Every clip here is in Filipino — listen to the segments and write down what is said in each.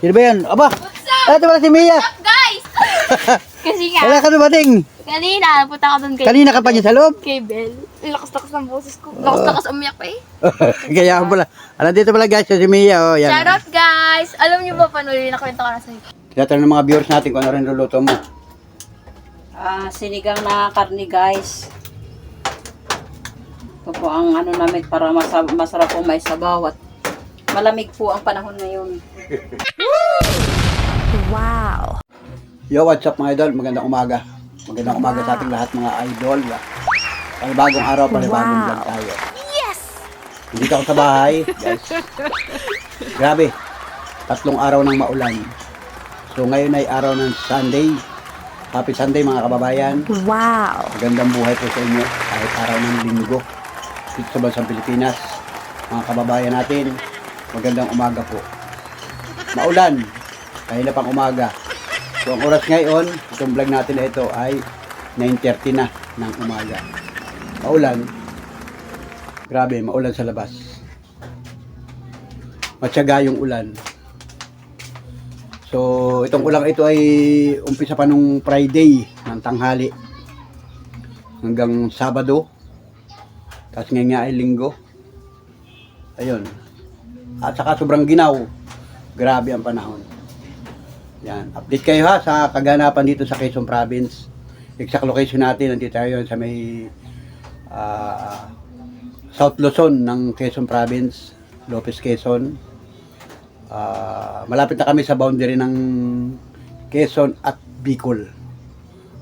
Sino ba yan? Aba! What's up? Ito pala si Mia! What's up, guys? Kasi nga, Wala ka dumating! kanina, punta ka doon kay... Kanina ka pa dyan sa loob? Kay Bel. Lakas-lakas ng boses ko. Lakas-lakas umiyak pa eh. Kaya pala. Alam dito pala guys, si Mia. Oh, yan. Shoutout, guys! Alam niyo ba, panuloy na kwento ka na sa'yo? Tinatanong ng mga viewers natin kung ano rin luluto mo. Sinigang na karne guys. Ito po ang ano namin para masarap po may sabaw at malamig po ang panahon ngayon. Yo, what's up mga idol? Magandang umaga. Magandang umaga sa ating lahat mga idol. Panibagong araw, panibagong vlog tayo. Yes! Dito ako sa bahay, guys. Grabe. 3 araw ng maulan. So ngayon ay araw ng Sunday. Happy Sunday mga kababayan. Wow! Magandang buhay po sa inyo. Kahit araw ng linggo. Dito sa bansang Pilipinas. Mga kababayan natin, magandang umaga po. Maulan. Kahina pang umaga. So ang oras ngayon, itong vlog natin na ito ay 9:30 na ng umaga. Maulan. Grabe, maulan sa labas. Matyaga yung ulan. So itong ulang ito ay umpisa pa nung Friday ng tanghali hanggang Sabado. Tapos ngayon nga ay Linggo. Ayun. At saka sobrang ginaw. Grabe ang panahon. Yan. Update kayo ha sa kaganapan dito sa Quezon Province. Exact location natin. Nandito tayo sa may South Luzon ng Quezon Province. Lopez, Quezon. Malapit na kami sa boundary ng Quezon at Bicol.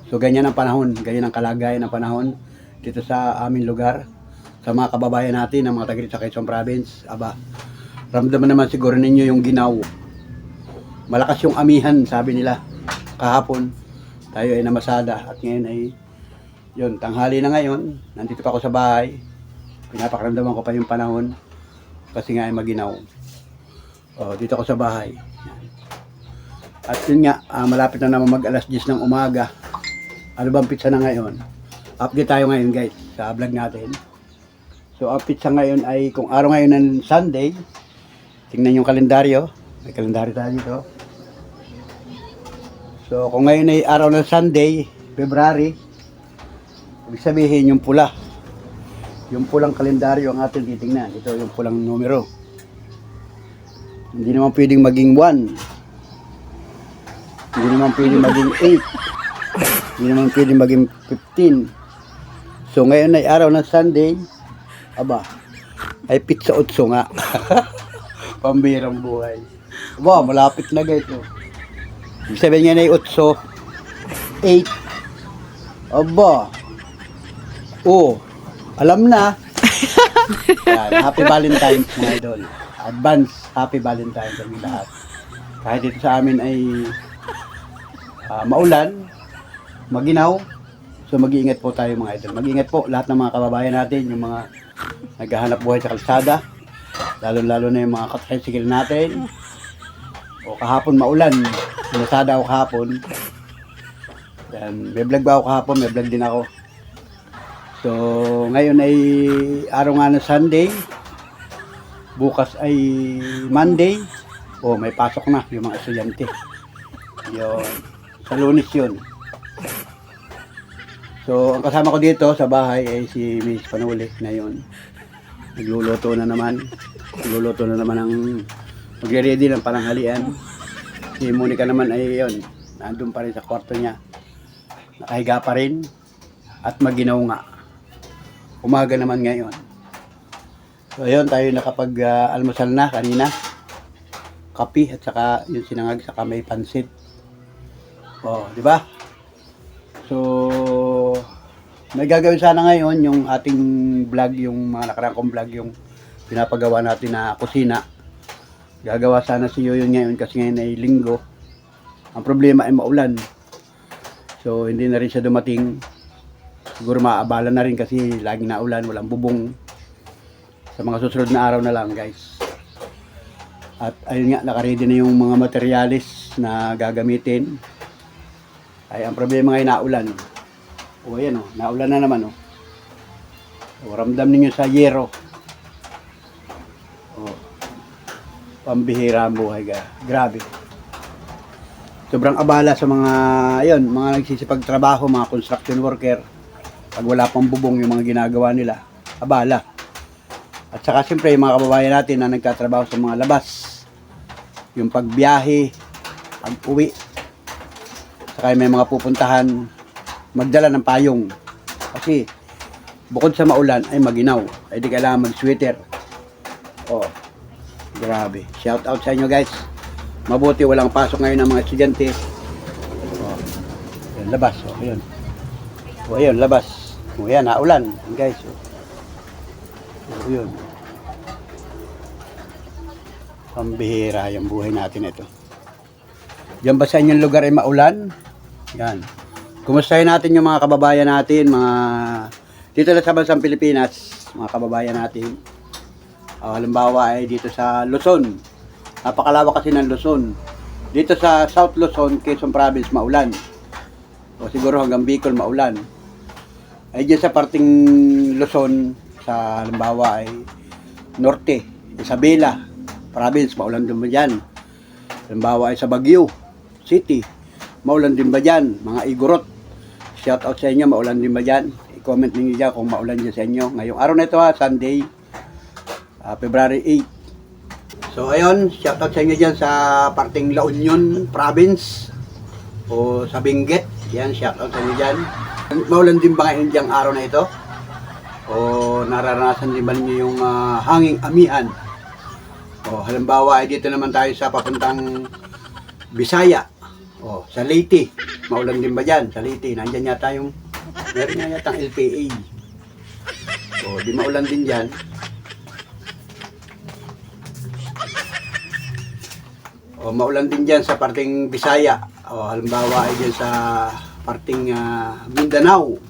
So ganyan ang panahon. Ganyan ang kalagayan ng panahon dito sa aming lugar. Sa mga kababayan natin, ng mga taga sa Quezon Province. Aba, ramdaman naman siguro ninyo yung ginaw. Malakas yung amihan, sabi nila. Kahapon, tayo ay namasada. At ngayon ay, yun, tanghali na ngayon. Nandito pa ako sa bahay. Pinapakaramdaman ko pa yung panahon. Kasi nga ay maginaw. O, dito ako sa bahay. At yun nga, malapit na naman mag alas 10 ng umaga. Ano bang pizza na ngayon? Update tayo ngayon guys, sa vlog natin. So, ang pizza ngayon ay, kung araw ngayon ng Sunday, tingnan yung kalendaryo. May kalendaryo tayo dito. So, kung ngayon ay araw ng Sunday, February, ibig sabihin yung pula. Yung pulang kalendaryo ang ating titingnan. Ito yung pulang numero. Hindi naman pwedeng maging 1. Hindi naman pwedeng maging 8. Hindi naman pwedeng maging 15. So, ngayon ay araw ng Sunday, aba, ay pizza 8 nga. Pambirang buhay. Aba, malapit na guys. Oh. Ibig sabihin nga na yung 8. 8. Aba. Oh, alam na. Yan, happy Valentine's mga idol. Advance happy Valentine's sa mga lahat. Kahit dito sa amin ay maulan, maginaw. So mag-iingat po tayo mga idol. Mag-iingat po lahat ng mga kababayan natin, yung mga naghahanap buhay sa kalsada. Lalo-lalo na yung mga katricycle natin. O kahapon maulan. Sinasada ako kahapon. Then, may vlog ba ako kahapon? May vlog din ako. So, ngayon ay araw nga ng Sunday. Bukas ay Monday. O, may pasok na yung mga estudyante. Yun. Sa Lunes yun. So, ang kasama ko dito sa bahay ay si Miss Panuli na yun. Nagluluto na naman. Nagluluto na naman ang magre-ready ng pananghalian. Si Monica naman ay yun. Nandun pa rin sa kwarto niya. Nakahiga pa rin. At maginaw nga. Umaga naman ngayon. So, ayun, tayo nakapag-almusal na kanina. Kape at saka yung sinangag sa may pansit. Oh, di ba? So, may gagawin sana ngayon yung ating vlog, yung mga nakarang kong vlog, yung pinapagawa natin na kusina. Gagawa sana si Yoyon ngayon kasi ngayon ay linggo. Ang problema ay maulan. So, hindi na rin siya dumating. Siguro maabala na rin kasi laging naulan, walang bubong. Sa mga susunod na araw na lang guys. At ayun nga, nakaready na yung mga materialis na gagamitin. Ay, ang problema ngayon naulan. O ayan o, naulan na naman o. O, ramdam ninyo sa yero. O, pambihira ang buhay ka. Grabe. sobrang abala sa mga, ayun, mga nagsisipagtrabaho, mga construction worker. Pag wala pang bubong yung mga ginagawa nila, abala. At saka siyempre yung mga kababayan natin na nagtatrabaho sa mga labas, yung pagbiyahe, pag-uwi, saka may mga pupuntahan, magdala ng payong. Kasi bukod sa maulan ay maginaw, ay di kailangan mag-sweater. Oh, grabe. Shout out sa inyo guys. Mabuti walang pasok ngayon ng mga estudyante. Oh, yun, labas. Oh, yun. Oh, ayun, labas. Oh, yan, naulan. Guys, oh. Oh, yun. Pambihira yung buhay natin ito. Diyan ba sa inyong lugar ay maulan? Yan. Kumustahin natin yung mga kababayan natin, mga dito na sa bansang Pilipinas, mga kababayan natin. Halimbawa ay dito sa Luzon. Napakalawak kasi ng Luzon. Dito sa South Luzon, Quezon Province, maulan. O siguro hanggang Bicol, maulan. Ay dyan sa parting Luzon, sa halimbawa ay Norte, Isabela Province, maulan din ba dyan? Halimbawa ay sa Baguio City, maulan din ba dyan? Mga Igorot, shout out sa inyo, maulan din ba dyan? I-comment ninyo dyan kung maulan dyan sa inyo. Ngayong araw na ito Sunday, February 8. So ayun, shout out sa inyo dyan sa parting La Union Province o sa Benguet. Yan, shout out sa inyo dyan. Maulan din ba ngayon diyang araw na ito? O nararanasan din ba ninyo yung hanging amihan? O halimbawa ay dito naman tayo sa papuntang Bisaya. O sa Leyte, maulan din ba dyan? Sa Leyte, nandyan yata yung meron nga yata ang LPA. O di maulan din dyan. O maulan din dyan sa parting Bisaya. O halimbawa ay dyan sa parting Mindanao.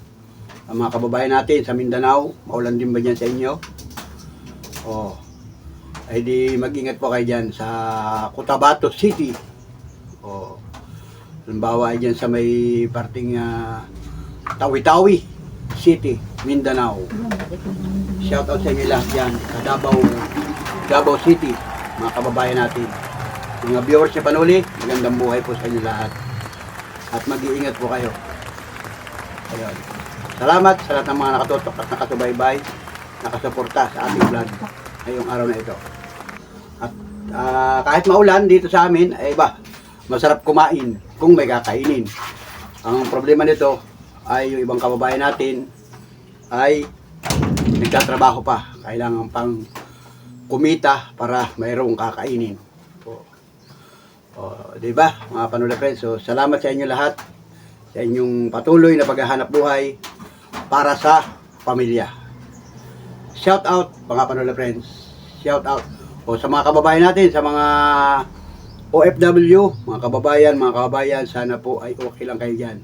Ang mga kababayan natin sa Mindanao, maulan din ba dyan sa inyo? O, ay di mag-ingat po kayo dyan sa Cotabato City. O, halimbawa ay dyan sa may parting Tawi-Tawi City, Mindanao. Shout out sa inyo lahat dyan sa Davao City, mga kababayan natin. Mga viewers sa Panuli, magandang buhay po sa inyo lahat. At mag-iingat po kayo. Ayun. Salamat sa lahat ng mga nakatutok at nakasubaybay, nakasuporta sa ating vlog ngayong araw na ito. At kahit maulan dito sa amin, ay masarap kumain kung may kakainin. Ang problema nito ay yung ibang kababayan natin ay nagtatrabaho pa. Kailangan pang kumita para mayroong kakainin. Di ba, mga Panuli friends? So, salamat sa inyo lahat sa inyong patuloy na paghahanap buhay para sa pamilya. Shout out, mga Panuli friends. Shout out sa mga kababayan natin, sa mga OFW, mga kababayan, sana po ay okay lang kayo dyan.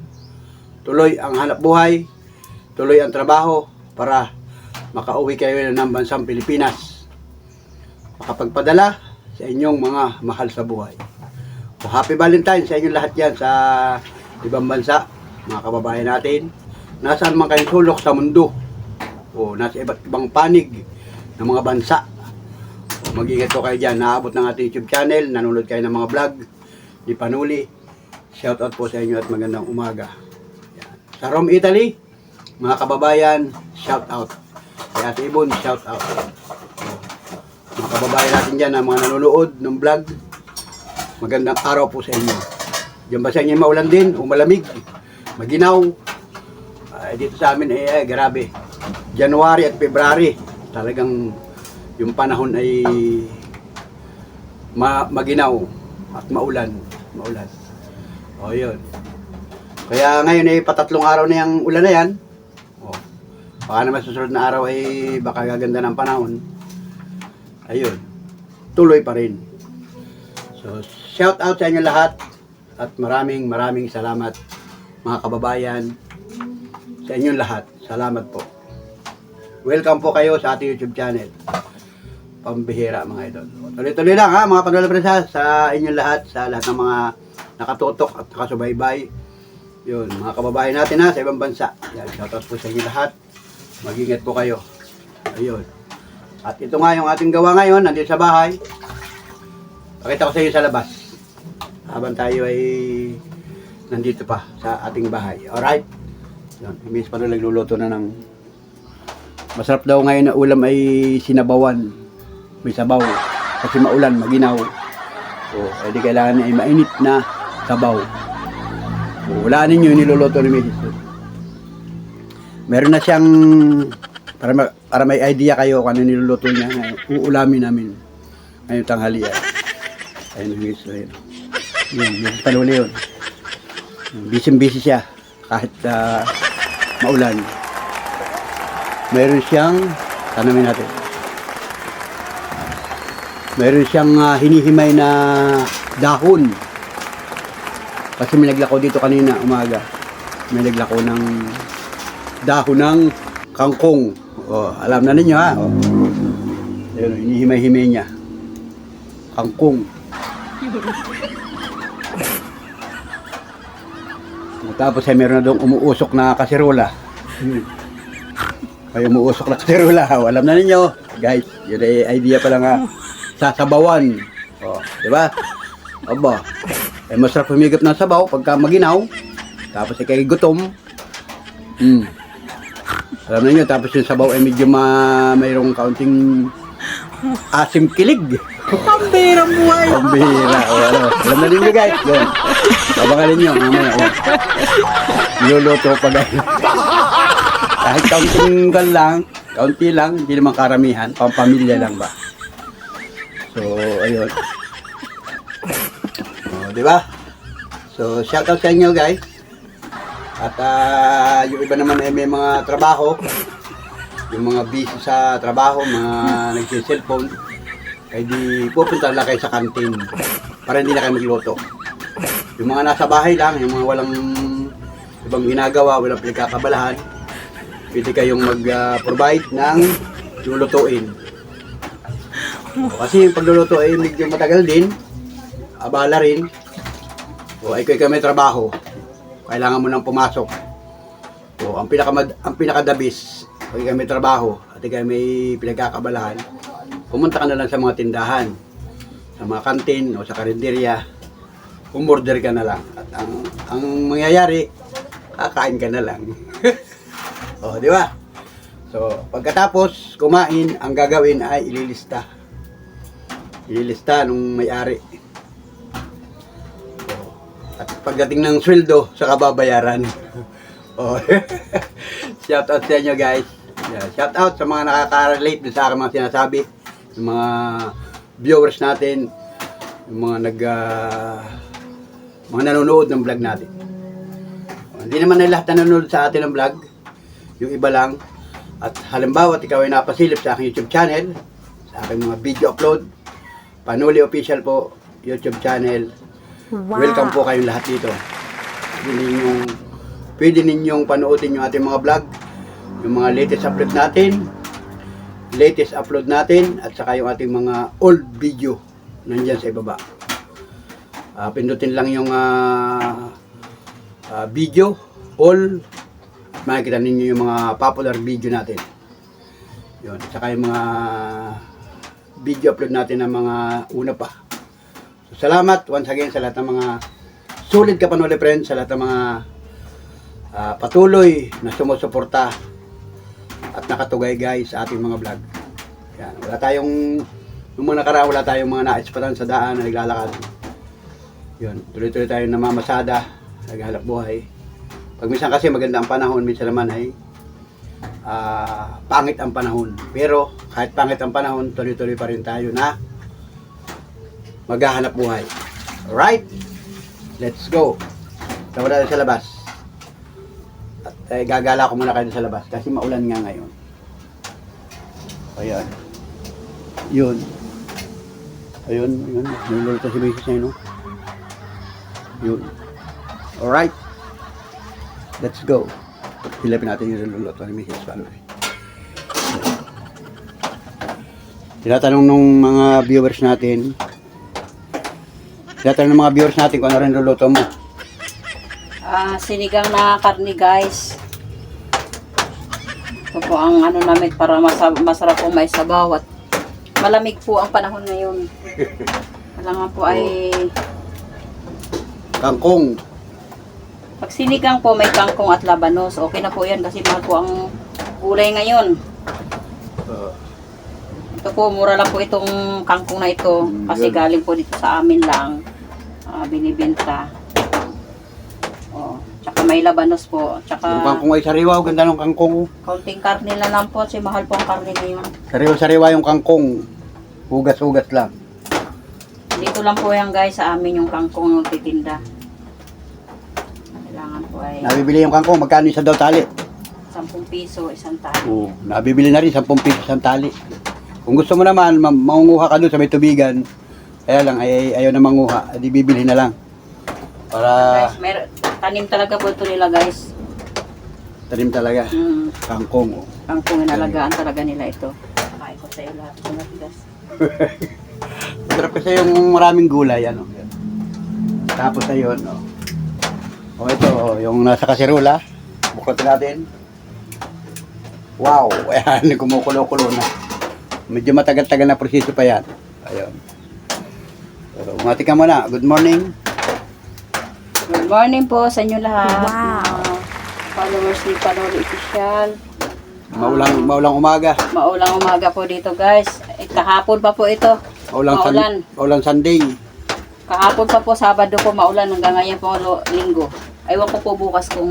Tuloy ang hanap buhay, tuloy ang trabaho para makauwi kayo ng bansang Pilipinas. Makapagpadala sa inyong mga mahal sa buhay. Happy Valentine sa inyo lahat yan sa ibang bansa, mga kababayan natin. Nasaan man kayong sulok sa mundo o nasa iba't ibang panig ng mga bansa. Mag-ingat po kayo dyan. Naabot ng ating YouTube channel, nanonood kayo ng mga vlog ni Panuli. Shout out po sa inyo at magandang umaga. Yan. Sa Rome, Italy, mga kababayan, shout out. Kaya Ate Ibon, shout out. Mga kababayan natin dyan na mga nanonood ng vlog, magandang araw po sa inyo. Diyan ba sa inyo maulan din o malamig? Maginaw? Dito sa amin grabe. January at February, talagang yung panahon ay maginaw at maulan. O yun. Kaya ngayon ay patatlong araw na yung ulan na yan. O, baka naman susunod na araw ay baka gaganda ng panahon. Ayun. Tuloy pa rin. So, shout out sa inyo lahat at maraming salamat mga kababayan sa inyong lahat. Salamat po. Welcome po kayo sa ating YouTube channel. Pambihira mga idol. Tuloy-tuloy lang ha mga Panuli friends sa inyong lahat, sa lahat ng mga nakatutok at nakasubaybay. Yun, mga kababayan natin sa ibang bansa. Yan, shout out po sa inyo lahat. Mag-ingat po kayo. Ayun. At ito nga yung ating gawa ngayon, nandito sa bahay. Pakita ko sa inyo sa labas. habang tayo ay nandito pa sa ating bahay. Alright? Yun, Miss Pano nagluluto na ng masarap daw ngayon na ulam ay sinabawan. May sabaw. Kasi maulan, maginaw. So, di kailangan ay mainit na sabaw. So, wala ninyo yung niluluto ni Mrs. Meron na siyang para may idea kayo kung ano niluluto niya na uulamin namin ngayong tanghalian. Ayun, Mrs. Ayun. Yun, Mrs. Panuli yun. Busy siya kahit maulan. Meron siyang, tanamin natin. Meron siyang hinihimay na dahon. Kasi may naglako dito kanina umaga. May naglako ng dahon ng kangkong. Oh, alam na ninyo ha. Oh. Ayun, hinihimay-himay niya. Kangkong. Tapos ay meron na doong umuusok na kaserola. Ay umuusok na kaserola. Alam na ninyo, guys. Yun ay idea pa lang sasabawan. Oh, di ba? Aba. Ay masarap humigop ng sabaw pagka maginaw. Tapos ay kay gutom. Alam na ninyo, tapos yung sabaw ay medyo mayroong kaunting asim kilig. Pambirang buhay. Pambira. O, ano. Alam na ninyo guys. Yun. Abangalin nyo. Mamaya. Niluluto pa guys. Kahit kaunting kan lang, kaunti lang, hindi naman karamihan. Pampamilya lang ba? So, ayun. O, di ba? So, shoutout sa inyo guys. At yung iba naman ay may mga trabaho. Yung mga busy sa trabaho, mga nagsiselfone. Ay di pupunta lang kayo sa kantin para hindi na kayo magluto. Yung mga nasa bahay lang, yung mga walang ibang ginagawa, walang pinagkakabalahan, pwede kayong mag-provide ng lulutuin. Kasi yung pagluluto ay medyo matagal din, abala rin. O ay kayo may trabaho, kailangan mo nang pumasok. O ang pinakadabis, pag kayo may trabaho at kayo may pinagkakabalahan, pumunta ka na lang sa mga tindahan, sa mga kantin o sa karinderya, umorder ka na lang. At ang mangyayari, kakain ka na lang. O, di ba? So, pagkatapos kumain, ang gagawin ay ililista. Ililista nung may-ari. So, at pagdating ng sweldo, sa kababayaran. O, shout out sa inyo guys. Yeah, shout out sa mga nakaka-relate sa aking mga sinasabi. Yung mga viewers natin, yung mga mga nanonood ng vlog natin. Hindi naman na lahat nanonood sa atin ng vlog, yung iba lang. At halimbawa, ikaw ay napasilip sa aking YouTube channel, sa aking mga video upload, Panuli Official po, YouTube channel. Wow. Welcome po kayong lahat dito. Pwede ninyong panoodin yung ating mga vlog, yung mga latest upload natin at saka yung ating mga old video nandyan sa ibaba. Pindutin lang yung video all, makikita ninyo yung mga popular video natin. Yun, at saka yung mga video upload natin ng mga una pa. So, salamat once again sa lahat ng mga solid Kapanuli friends, sa lahat ng mga patuloy na sumusuporta at nakatugay guys sa ating mga vlog. Yan, wala tayong nung mga nakaraan, wala tayong mga naispatan sa daan na naglalakad. Yun, tuloy-tuloy tayong namamasada, naghahanap buhay. Pag minsan kasi maganda ang panahon, minsan naman ay pangit ang panahon. Pero kahit pangit ang panahon, tuloy-tuloy pa rin tayo na maghahanap buhay. Alright? Let's go. Tawag tayo sa labas. At gagala ko muna kayo sa labas kasi maulan nga ngayon. Ayan. Yun. Ayun. Niluluto si Mrs. Nino. Yun. Alright. Let's go. Hilapin natin yung niluluto ni Mrs. Valerie. Tinatanong ng mga viewers natin kung ano rin luluto mo. Sinigang na karne guys. Ito po ang ano namin para masarap po may sabaw at malamig po ang panahon ngayon. Kailangan po ay Kangkong. Pag sinigang po, may kangkong at labanos. Okay na po yan kasi mahal po ang gulay ngayon. Ito po, mura lang po itong kangkong na ito. Kasi Yun. galing po dito sa amin lang. Binibenta. Tsaka may labanos po. Tsaka Yung kangkong ay sariwa. Ganda ng kangkong. kaunting karne na lang po. Kasi mahal po ang karne ngayon. Sariwa-sariwa yung kangkong. Hugas-hugas lang. Dito lang po yan guys sa amin yung kangkong yung titinda. Kailangan po ay Nabibili yung kangkong. Magkano isa daw tali? 10 piso isang tali. Oo. Nabibili na rin 10 piso isang tali. Kung gusto mo naman, mangunguha ka doon sa may tubigan. Kaya lang, ayaw na manguha. Di bibili na lang. Para Guys, tanim talaga po ito nila guys. tanim talaga. Kangkong. Oh. Kangkong inalagaan talaga nila ito. Kakain ko sa iyo lahat. Guys. Masarap kasi yung maraming gulay. Ano. Tapos ayun. Oh. O ito, oh, yung nasa kasirola. Buklatin natin. Wow! Ayan, kumukulo-kulo na. Medyo matagal-tagal na proseso pa yan. Ayun. So, umati ka muna. Good morning. Good morning po sa inyo lahat. Wow. Followers ni Panoli Official. Maulang umaga. Maulang umaga po dito guys. Kahapon pa po ito. Maulan. Maulang Sunday. Kahapon pa po, Sabado po maulan. Hanggang ngayon po Linggo. Aywan ko po bukas kung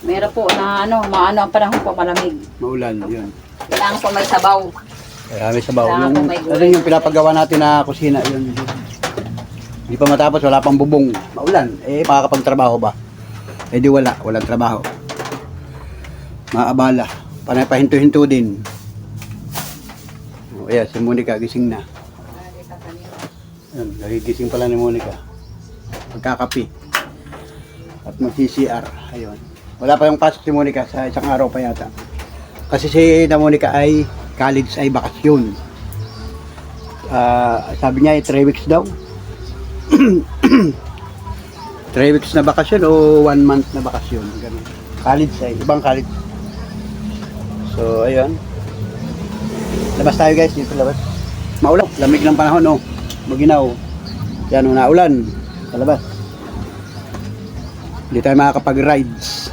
meron po na maano ang panahon po malamig. Maulan, yun. Kailangan po may sabaw. Kaya may sabaw. Kailangan Yung, po may gulay. ano yung pinapagawa natin na kusina, yun. Hindi pa matapos, wala pang bubong. Maulan. Makakapagtrabaho ba? Di wala. Walang trabaho. Maabala. Panay pahinto-hinto din. Ayan, si Monica gising na. Ayan, nagigising pala ni Monica. Magkakapi. At mag-CCR. Ayun. Wala pa yung pasok si Monica sa isang araw pa yata. Kasi si na Monica ay college ay bakasyon. Sabi niya ay 3 weeks daw. 3 weeks na bakasyon o 1 month na bakasyon. Ganun. College ay, ibang college. So, ayun. Labas tayo guys, dito labas. Maulan, lamig ng panahon, oh. Maginaw. Yan, naulan. Sa labas. Hindi tayo makakapag-rides.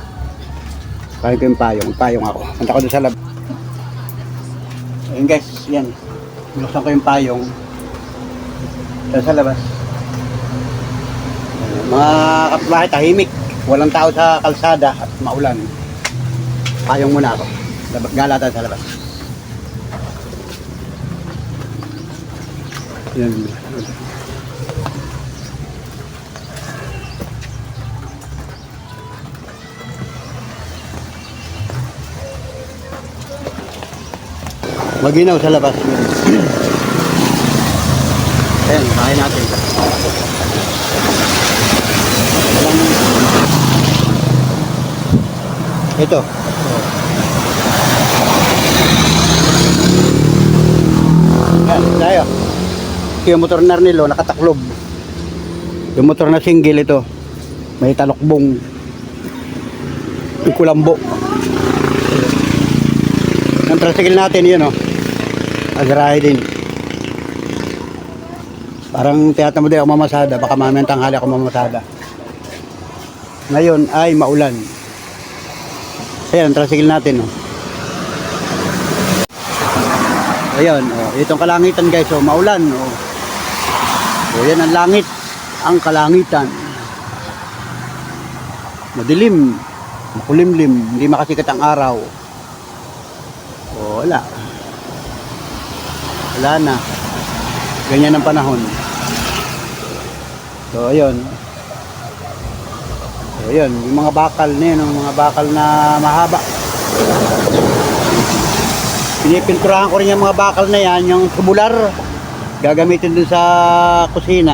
Kaya ko yung payong. Payong ako. Punta ko doon sa labas. Ayun guys, yan. Binuksan ko yung payong. Sa labas. Mga kapitbahay, tahimik. Walang tao sa kalsada at maulan. Payong muna ako. Gala tayo sa labas. Yan. Maginaw sa labas. Ayan, kain natin. Ito. Ayan, tayo. Yung motor na Arnilo, nakataklob. Yung motor na single ito. May talokbong. Yung kulambo. Ang tricycle natin, yun o. Agarahe din. Parang tiyata mo din ako mamasada. Baka mamayang tanghali ako mamasada. Ngayon ay maulan. Ayan, ang tricycle natin o. Ayan, o. Itong kalangitan guys, o. Maulan, o. O, yan ang langit. Ang kalangitan. Madilim. Makulimlim. Hindi makasikat ang araw. O, wala. Wala na. Ganyan ang panahon. So, ayun. So, ayun. Yung mga bakal na yun. Yung mga bakal na mahaba. Pinipinturahan ko rin yung mga bakal na yan. Yung tubular. Gagamitin dun sa kusina.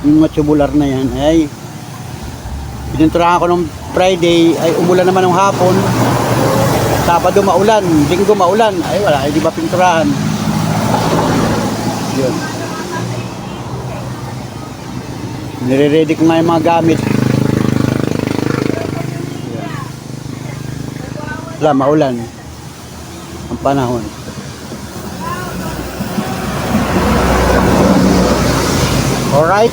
Yung mga tubular na yan. Ay, pininturahan ko nung Friday. Ay, umulan naman ng hapon. Sabado maulan. Linggo maulan. Ay, wala. Ay, di ba pinturahan? Yun. Nire-ready ko nga yung mga gamit. Yan. Wala, maulan. Ang panahon. Alright.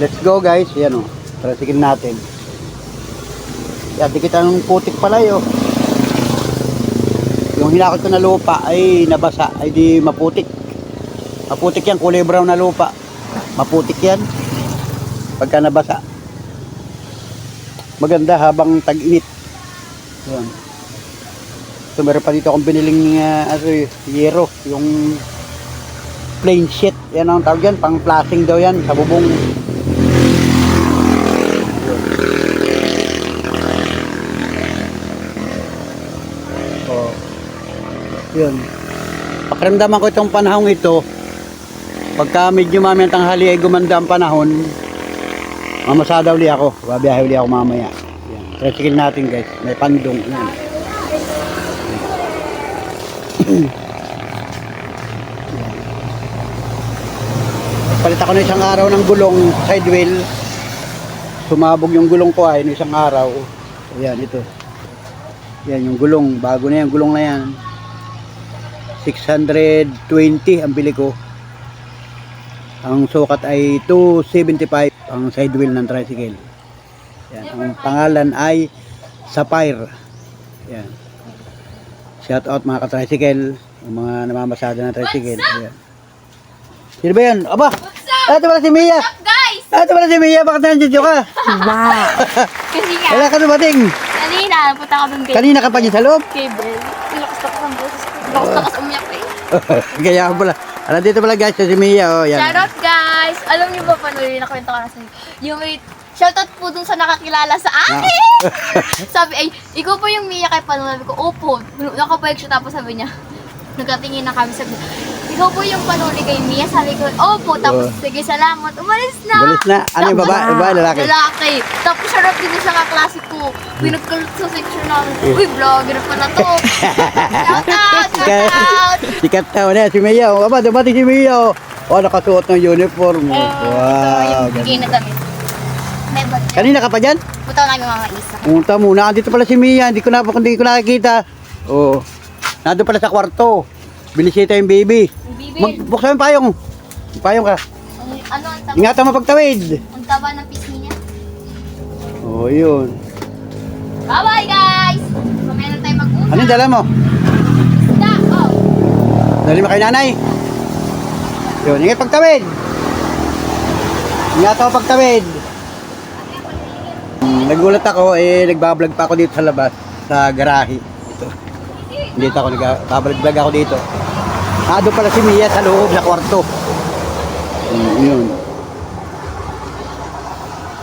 Let's go guys. Yan o. Tricycle natin. Yan, dikit ang putik pala yun. Yung hinakot ko na lupa ay nabasa. Ay di maputik. Maputik yan. Kulay brown na lupa. Maputik yan. Pagka nabasa. Maganda habang tag-init. Yan. So meron pa dito akong biniling yero. Yung plain sheet. Yan ang tawag yan. Pang plasing daw yan. Sa bubong. Yun. Pakiramdaman ko itong panahong ito, pagka medyo mamaya tanghali ay gumanda ang panahon, mamasada uli ako. Babiyahe uli ako mamaya. Yan. Tricycle natin guys. May pandong. Yan. Palit ako na isang araw ng gulong side wheel. Sumabog yung gulong ko ay no isang araw. Ayan, ito. Yan yung gulong. Bago na yung gulong na yan. 620 ang bili ko. Ang sukat ay 275 ang side wheel ng tricycle. Yan. Ang pangalan ay Sapphire. Yan. Shout out mga ka-tricycle, yung mga namamasada ng tricycle. Yan. Sino ba yan? Aba! Ito pala si Mia! What's up guys? Ito pala si Mia! Bakit nandiyo ka? Wow! Kasi nga, Wala ka dumating! kanina, napunta ako doon kay Kanina ka pa dyan sa loob? Bel. Lakas-lakas ang boses ko. Lakas-lakas umiyak pa eh. Kaya pala. Alam dito pala guys, si Mia. Oh, yan. Shoutout guys! Alam niyo ba paano yung nakwento ko na sa inyo? Yung may shoutout po dun sa nakakilala sa akin! Sabi ay, ikaw po yung Mia kay Panol. Sabi ko, opo. Nakapayag siya tapos sabi niya, nagkatingin na kami. Sabi niya, ikaw po yung Panoli kay Mia. Sabi ko, opo. Tapos, sige, salamat. Umalis na! Balis na. Ano yung babae, lalaki? Lalaki. Tapos shoutout din sa kaklase ko. Pinagkalut sa section namin. Uy, vlogger pala to. Shoutout! Shoutout! Sikat na na si Mia. Oh, aba, dumating si Mia. Oh, nakasuot ng uniform. Oh. Wow. Ito yung bigay na damit. Never. Kanina ka pa dyan? Punta namin mga isa. Punta muna. Andito pala si Mia. Hindi ko nakikita. Oh. Nandun pala sa kwarto. Binisita yung baby. Bibi, Buksan mo yung payong. Payong ka. ano ang taba? Ingatan mo pagtawid. Ang taba ng pisngi niya. Oh, yun. Bye-bye guys! Mamaya na tayo mag-usap. Ano yung dala mo? Isda! Oh! Dali mo kay nanay. Yun, ingat pagtawid. Ingat ako pagtawid. Nagulat ako, nagbablog pa ako dito sa labas, sa garahe. Ito. Dito ako, nagbablog ako dito. Doon pala si Mia sa loob, sa kwarto. Yun.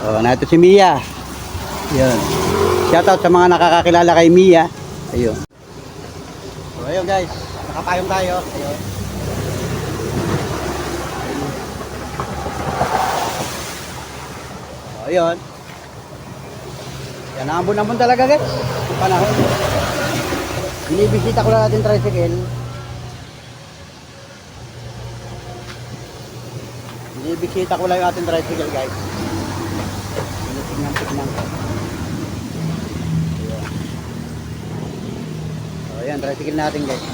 Oh, nato si Mia. Yun. Shoutout sa mga nakakakilala kay Mia. Ayun. So, ayun guys, nakapayong tayo. Ayun. So, ayun. Yan, ambon-ambon talaga guys. Yung panahon. Binibisita ko lang natin tricycle. Binibisita ko lang yung ating tricycle guys. Tingnan ko. Ayan. So, ayan, tricycle natin guys.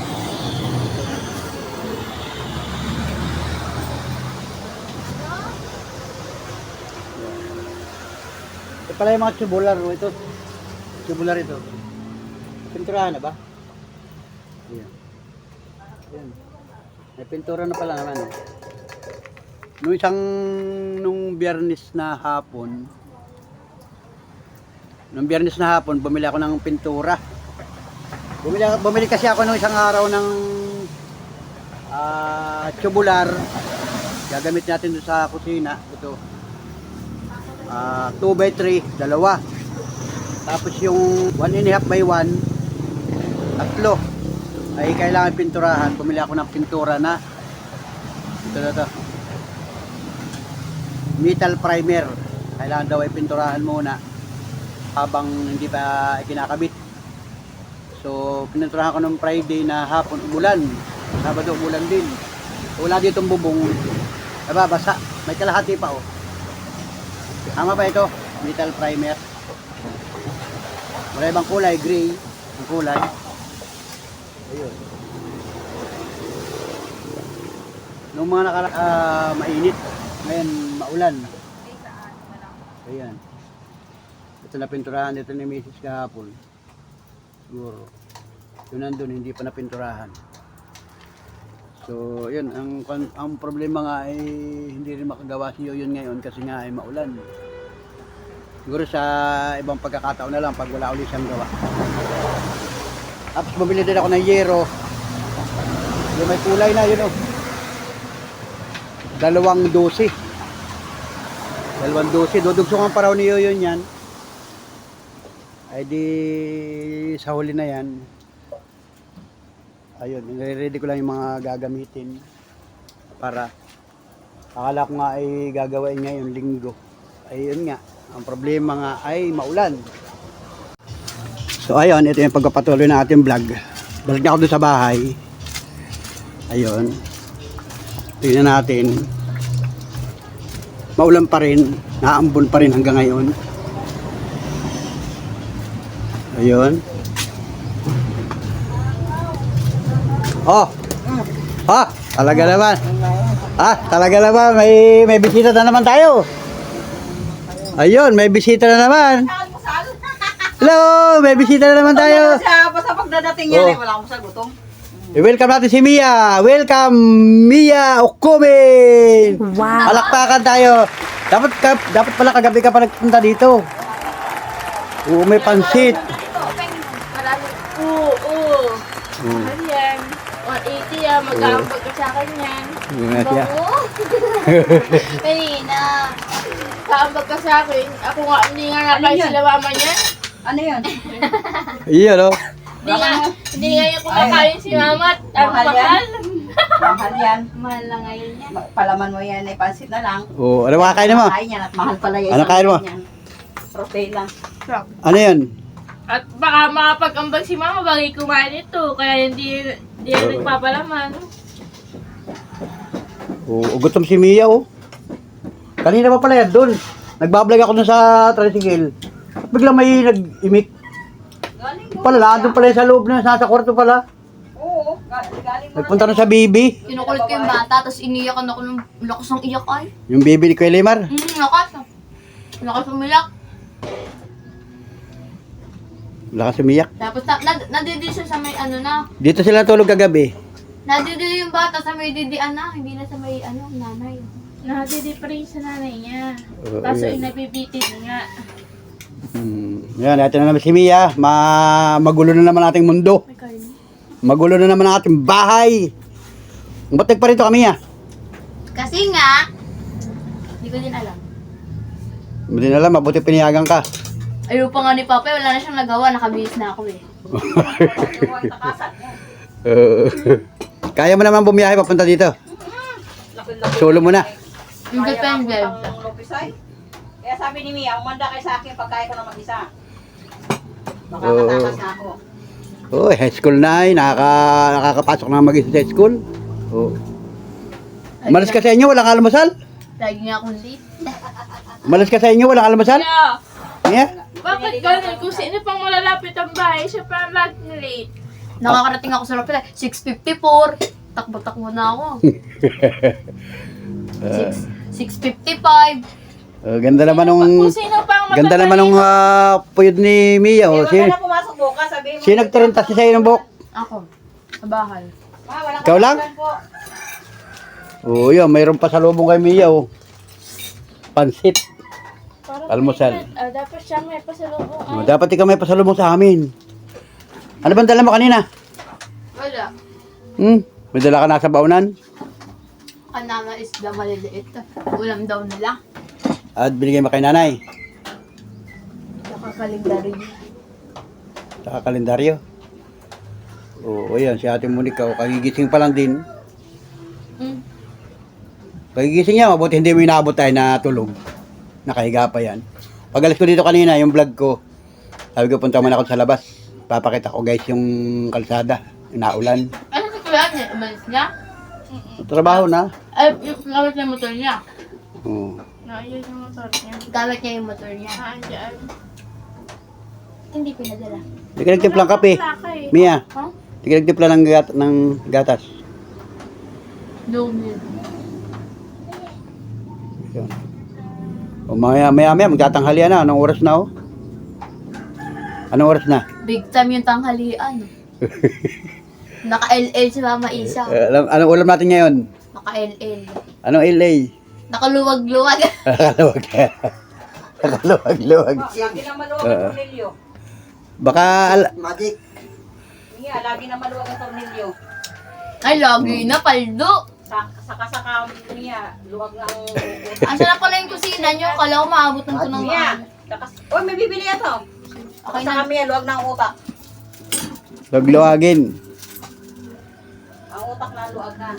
Ito pala yung mga tubular. Ito. Tubular ito. Pinturahan na ba? Ayan. Ayan. May pintura na pala naman. Nung Biyernes na hapon, bumili ako ng pintura. Bumili kasi ako nung isang araw ng tubular. Gagamit natin doon sa kusina. Ito. 2x3, dalawa. Tapos yung 1.5x1, tatlo. Ay kailangan pinturahan. Bumili ako ng pintura na ito. Metal primer. Kailangan daw ay pinturahan muna habang hindi pa kinakabit. So, pininturahan ko ng Friday na hapon, umulan. Sabado, umulan din. Wala dito ang bubong. Nababasa. May kalahati pa oh. Tama ba ito? Metal primer. Wala ibang kulay, gray. Ang kulay. Ayun. Nung mga mainit, ngayon maulan. Ayan. Ito na pinturahan dito ni Mrs. kahapon. Siguro. Yun nandun, hindi pa napinturahan. So, yun, ang problema nga ay hindi rin makagawa si Yoyon ngayon kasi nga ay maulan. Siguro sa ibang pagkakataon na lang pag wala ulit siyang gawa. Tapos bumili din ako ng yero. Yung may kulay na, yun o. 2 dosi. 2 dosi. Dudugsungan pa raw ni Yoyon yan. Ay di sa huli na yan. Ayun, nire-ready ko lang yung mga gagamitin para akala ko nga ay gagawain ngayong linggo. Ayun nga, ang problema nga ay maulan. So ayun, ito yung pagpapatuloy ng ating vlog. Balik na ako doon sa bahay. Ayun. Tingnan natin. Maulan pa rin, naambon pa rin hanggang ngayon. Ayun. Oh. Talaga naman. Talaga naman may bisita na naman tayo. Ayun, may bisita na naman. Hello, may bisita na naman tayo. Basta pagdadating yan, wala akong sa gutom. Welcome natin si Mia. Welcome Mia Okumin. Wow. Palakpakan tayo. Dapat pala kagabi ka pa nagpunta dito. Oo, may pansit. Oo. Ayan. 180 yan. Mag-aambag ka sa akin yan. Bango. Kanina. Kaambag ka sa akin. Ako nga, hindi nga nakain sila mama niya. Ano yun? Iyon, oh. Hindi nga yung kumakain si mama. Ang Mahal mahal. Mahal yan. Mahal lang ngayon yan. Palaman mo yan, ay pansit na lang. Oh, ano kakain mo? Kain yan at mahal pala yan. Ano kain mo? Protein lang. Ano yan? At baka makapag-ambag si mama bagay kumain ito. Kaya hindi yan nagpapalaman. Oh, gutom si Mia, oh. Kanina pa pala yan doon. Nagbablog ako dun sa tricycle. Biglang may nag-imik. Galing mo. Pala, doon pala sa loob na, nasa kwarto pala. Oo, galing mo. Nagpunta na sa baby. Kinukulit ko yung bata, tapos iniyakan ako ng lakas ng iyak ay. Yung baby ni Kuya Limar. Lakas. Lakas umiyak. Lakas umiyak. Tapos nadidi siya sa may ano na. Dito sila tulog kagabi. Nadidi yung bata sa may didian na, hindi na sa may ano, nanay. Nakadidi pa rin sa nanay niya. Oo, Kaso yan. inabibitin nga. Yan, natin na naman si Mia. Magulo na naman ating mundo. May karne. Magulo na naman ang ating bahay. Ba't nagparito ka, Mia? Kasi nga, hindi ko din alam. Hindi na alam, mabuti piniyagan ka. Ayaw pa nga ni Papa, wala na siyang nagawa, nakabihis na ako eh. Kaya mo naman bumiyahe papunta dito. Solo mo na. Independent. Kaya sabi ni Mia, umanda kayo sa akin pagkaya ko na mag-isa. Baka Oo. katakas na ako. Oh, high school na eh. Nakakapasok na mag-isa sa school. Oh. Umalis ka sa inyo, walang almusal? Lagi nga akong late. Umalis ka sa inyo, walang almusal? Yeah. Mia? Bakit ganun? Kung sino pang malalapit ang bahay, siya pa lagi late. Nakakarating ako sa Rapid, 6:54. Takbo-takbo na ako. 6:55. Ganda naman nung Kung sino pang ganda naman nung puyod ni Mia. Oh. Huwag ka na pumasok bukas, sabi mo. Sino nagtarintas sa'yo ng buhok? Ako, sa bahay. Wala Ikaw lang? po. Oo, yun. Mayroon pa sa lubong kay Mia. Oh. Pansit. Parang Almusal. dapat siya may pasalubong. Oh, dapat ikaw may pasalubong sa amin. Ano bang dala mo kanina? Wala. May dala ka na sa baunan? Kanama isda maliliit. Ulam daw nila. At binigay mo kay nanay? Nakakaligdari. Sa kalendaryo? Oo, yan. Si Ate Monica. Kagigising pa lang din. Kagigising niya. Mabuti hindi mo inaabot tayo na tulog. Nakahiga pa yan. Pag alis ko dito kanina, yung vlog ko, sabi ko punta muna ako sa labas. Papakita ko guys yung kalsada. Inaulan. Ano si Kuya niya? Umalis niya? Trabaho na. Ay, yung gamit niya yung motor niya. Oo. Ayun yung motor niya. Gamit niya yung motor niya. Diyan. Hindi pinadala. Hindi ka nagtimplang kape. Plaka eh. Mia, Huh? hindi ka nagtimpla ng gatas. No milk. Yun. O maya magtatanghalian na. Anong oras na oh? Anong oras na? Big time yung tanghalian. Naka-LL si Mama Isa. Anong ulam natin ngayon? Naka-LL. Anong LA? Nakaluwag-luwag. Nakaluwag. Nakaluwag-luwag. Lagi na maluwag ang tornilyo. Baka Magic. Yeah, lagi na maluwag ang tornilyo. Ay, lagi na, paldo. Saka niya, luwag na ang Asa na pala yung kusina nyo? Kala ko maabot ng ko ng Mia. Uy, may bibili ito. Okay Sa na. kami, luwag na ang utak. lugluwagin. Ang utak na luwag na.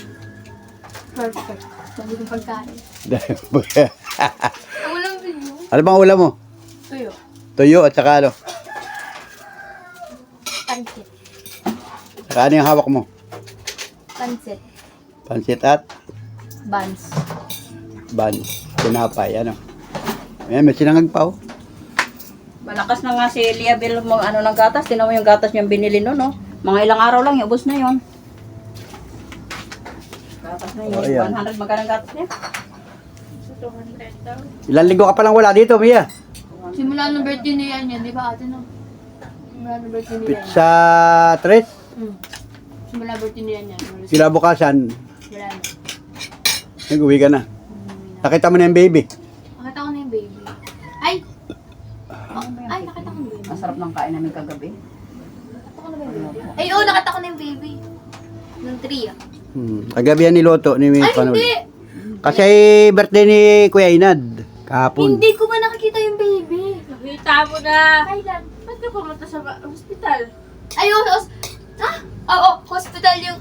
Perfect. Sabi ng pagkain. Ang walang video. Ano bang ulam mo? Tuyo. Tuyo at saka ano? Pansit. Saka ano yung hawak mo? Pansit. Pansit at Buns. buns. Tinapay, ano? Ayan, may sinangag pa oh. Malakas na nga si Liabel mo ano ng gatas. Tinan mo yung gatas niyang binili no, no? Mga ilang araw lang, ubos na yon. Gatas na yun. Oh, ayan. 100 magkano ang gatas niya? Sa 200 daw. Ilan linggo ka palang wala dito, Mia? Simula ng birthday niya yan, di ba ate no? Simula ng birthday niya yan. Pizza 3. Simula birthday niya yan. Kinabukasan, Wala na. nag-uwi ka na. Nakita mo na yung baby. Nakita ko na yung baby. Ay! Ay, nakita ko na yung baby. Masarap ng kain namin kagabi. Nakita ko na ba yung baby? Ay, oo, nakita ko na yung baby. Nung 3 ah. Kagabi yan niloto ni Ay, Panoy. hindi! Kasi birthday ni Kuya Inad. Kahapon. Hindi ko ba nakikita yung baby? Nakita mo na. Kailan? Ba't ka pumunta sa hospital? Ay, oo, oo, hospital yung...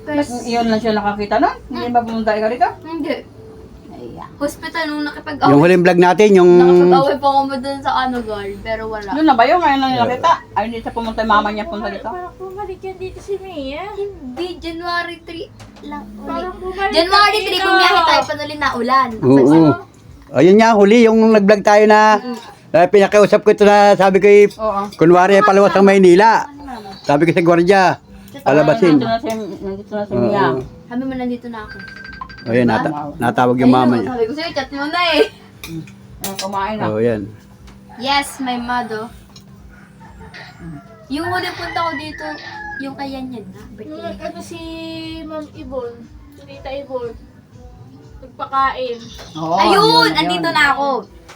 Mas iyon lang siya nakakita nun? Hindi ba pumunta ka rito? Hindi. Ay, Hospital nung Yung nakipag-away. huling vlog natin, yung... Nakipag-away pa kami dun sa ano, girl. Pero wala. Yun na ba yun? Ngayon lang niya nakita? Ay, hindi siya pumunta yung mama niya punta dito. Parang bumalik yan dito si Mia. Hindi, January 3 lang uli. Parang bumalik January ka 3, dito. bumiyahe tayo panuli na ulan. Oo. Ayun nga, huli, yung nag-vlog tayo na... Pinakausap ko ito na sabi ko, Oo. kunwari palawas ng Maynila. Sabi ko sa gwardiya, palabasin. Nandito na si Mia. Oo. Sabi mo, nandito na ako. Ayun, natawag yung mama niya. Sabi ko sa'yo, chat mo na eh. Kumain na. Oo, yan. Yes, my mother. Yung huli punta ko dito, yung kaya niya na. Yung Birthday. ano si Ma'am Ibon, si Tita Ibon, nagpakain. Oo, Ayun, yun, andito yun. na ako.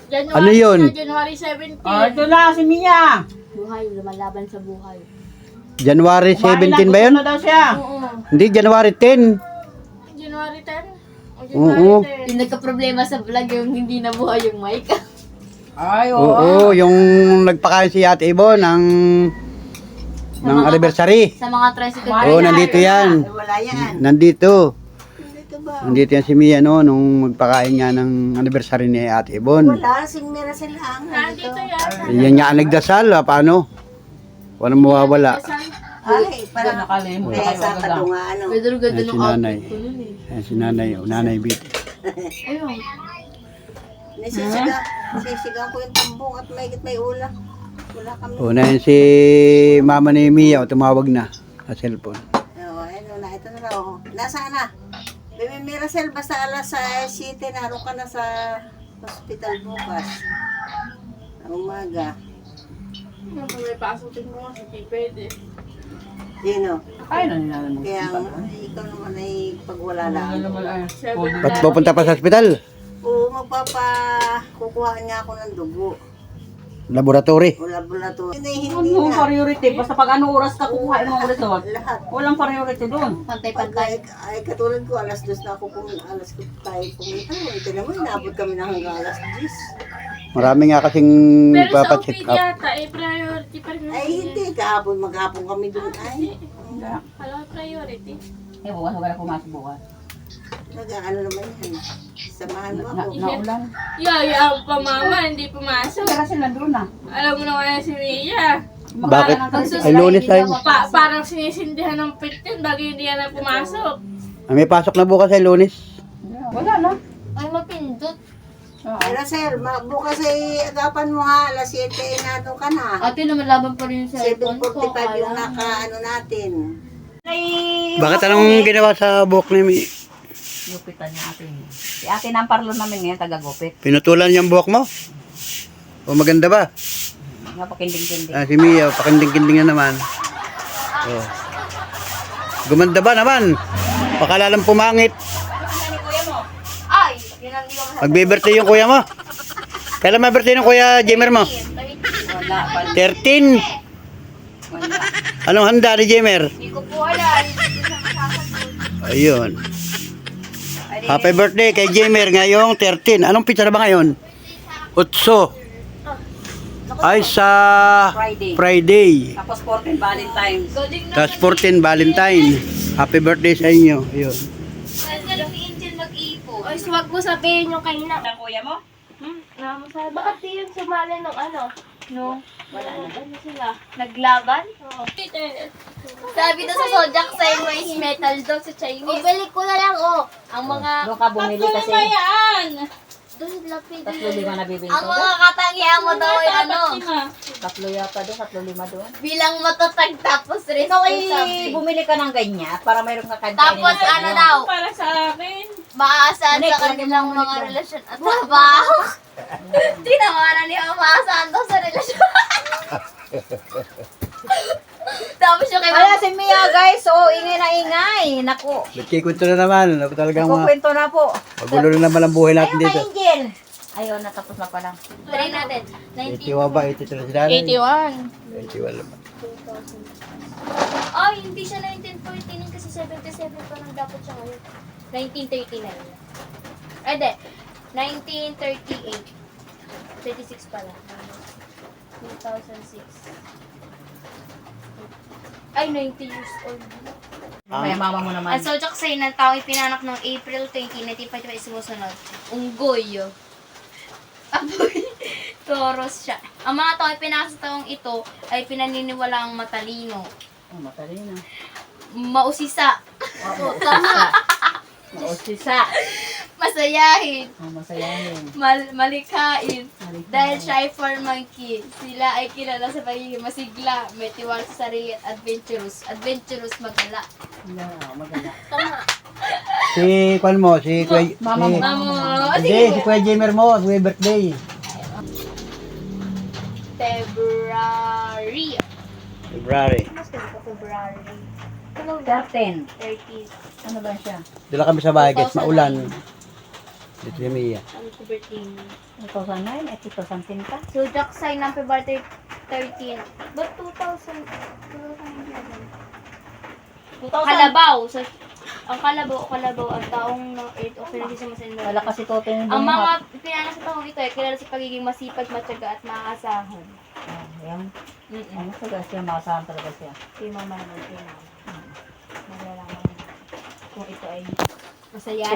January, Ano yun? January 17. Ito na si Mia. Buhay, lumalaban sa buhay. January 17 ba yun? Na daw siya. Oo. Hindi, January 10. January 10? O Oo. January 10? Yung nagka-problema sa vlog, yung hindi nabuhay yung mic. Ay, Oo, yung nagpakain si Ate Ibon ng anniversary. Sa mga tricycle. Oo, nandito yan. Wala yan. Nandito. Dito ba? Nandito yan si Mia, no, nung magpakain nga ng anniversary ni Ate Ibon. Wala, singmira sila ang Nandito yan. Yan nga ang nagdasal, paano? Walang mawawala. Ay, Hindi parang nakalimutan kaya kayo sa agad. kadunga, ano. Gado-gado Ay, ng si nanay. outfit ko nun eh. Ayan si nanay, nanay Bit. Ayun. Sisigang ko yung tambong at may ulam. Wala kami. Una yan si mama ni Mia, tumawag na sa cellphone. Oo, ano na, ito na raw. Nasaan na? Baby Miracel, basta alas 7, naroon ka na sa hospital bukas. Ang umaga. Kung may pasukin mo kasi di pwede. Dino. Ay, nangyayari mo. Kaya ikaw naman ay pag wala lang. Ba't pupunta pa sa hospital? Oo, kukuhaan niya ako ng dugo. Laboratory. O laboratory. Yun ay hindi Ano na. priority? Basta pag ano oras ka kukuha ng mga resort. Lahat. Walang priority doon. Pag Pantay-pantay. ay katulad ko, alas 2 na ako alas 2 tayo pumunta. Ito naman, inaabot kami na hanggang alas 10. Marami nga kasing Pero sa papacheck OPD up. yata, priority pa rin. Ay, hindi. Maghapon kami doon. Ay, Alam, priority. Eh, bukas wala pumasok bukas. nag-ano naman yan. Samahan mo ako. Naulan. Yaya pa mama, hindi pumasok. Kaya sila doon na. Alam mo na kaya si Mia. Bakit? Ay, Lunes ay. Parang sinisindihan ng pitin bago hindi yan na pumasok. May pasok na bukas ay Lunes. Wala na. Ay, mapindot. Pero sir, bukas ay agapan mo ha. Alas 7 na doon ka na. Ate, lumalaban pa rin yung cellphone ko. 7:45 yung Kaya- naka-ano natin. Ay, Bakit anong ginawa sa buhok ni Gupitan niya atin. Si ate ng parlo namin ngayon, taga-gupit. Pinutulan yung buhok mo? O maganda ba? Napakinding-kinding. Ah, si Mia, pakinding-kinding na naman. Oh. Gumanda ba naman? Pakalalang pumangit. Ay, yun ang di ko masabi. Magbe-birthday yung kuya mo. Kailan may birthday ng kuya Jemer mo? Wala, 13. wala. Anong handa ni Jemer? Hindi ko po alam. Hindi ko siya masasagot. Ayun. Happy birthday kay Jemer ngayong 13. Anong pizza na ba ngayon? Utso. Ay sa Friday. Friday. Tapos 14 Valentine's. Galing na. Tapos 14 Valentine. Happy birthday sa inyo. Ayun. Galing ni Angel mag-iipon. Ay, so wag mo sabihin yung kanina. Ang kuya mo? Namasabi. Bakit di yun sumali ng ano? No? Wala na. Ano sila? Naglaban? Oo. Sabi daw sa Sojak sa is metal daw sa Chinese. Ibalik ko na lang, oh. Ang mga... Doon ka bumili kasi Doon lapid. 3-5 na bibili Ang ko. mga katangian mo daw ay ano. 3 yata doon, 3-5 doon. Bilang matatag tapos rin. Ikaw ay bumili ka ng ganyan para mayroong kakain. Tapos ano daw, Para sa akin. maaasahan Ulit, sa kanilang ulit, mga ulit. relasyon at trabaho. Tinawanan niya maasahan daw sa relasyon. Tapos yung kay Kaya si Mia guys, ingay na ingay. Naku, Nagkikwento na naman. Talagang kukwento na po. magulo na naman ang buhay natin Ayun dito. ka Angel. Ayun, natapos na pala. try natin. 81 ba? 83 si Danay? 81. 81 naman. Ay, hindi siya 1949 kasi 77 pa lang dapat siya ngayon. 1939. Ay, di. 1938. 36 pala. 2006. Ay, 90 years old. Kaya mama mo naman. Ang Sojak say ng tao ipinanak noong April 20, 1955 sumusunod. Unggoy. Aboy. Toros siya. Ang mga tao ipinanak sa taong ito ay pinaniniwalaang matalino. Oh, matalino. Mausisa. Tama. Mausisa. Masayahin. Oh, masayahin. Malikhain. Malikhain. Dahil siya ay for monkey, sila ay kilala sa pagiging masigla, may tiwala sa sarili at adventurous. Adventurous magala. Yeah, maganda. Si Kwan mo, si Kuya... Mama mo. Hindi, si Kuya Jemer mo. Happy birthday. February. February. Mas ka February. 13. 30. Ano ba siya? Dala kami sa bahay guys, maulan. Dito si Mia. Ano ko birthday? 2009 at 2010 ka? So, Jack sign ng February 13. But 2000? 2011. Kalabaw. So, ang kalabaw, ang taong ng 8 of Philippines sa Wala kasi totin Ang mga pinanak sa taong ito ay kilala sa pagiging masipag, matyaga at maaasahan. Yan. Mm-mm. Ano talaga siya? Maasahan talaga siya. Kay mama naman pinag. Malalaman kung ito ay masaya.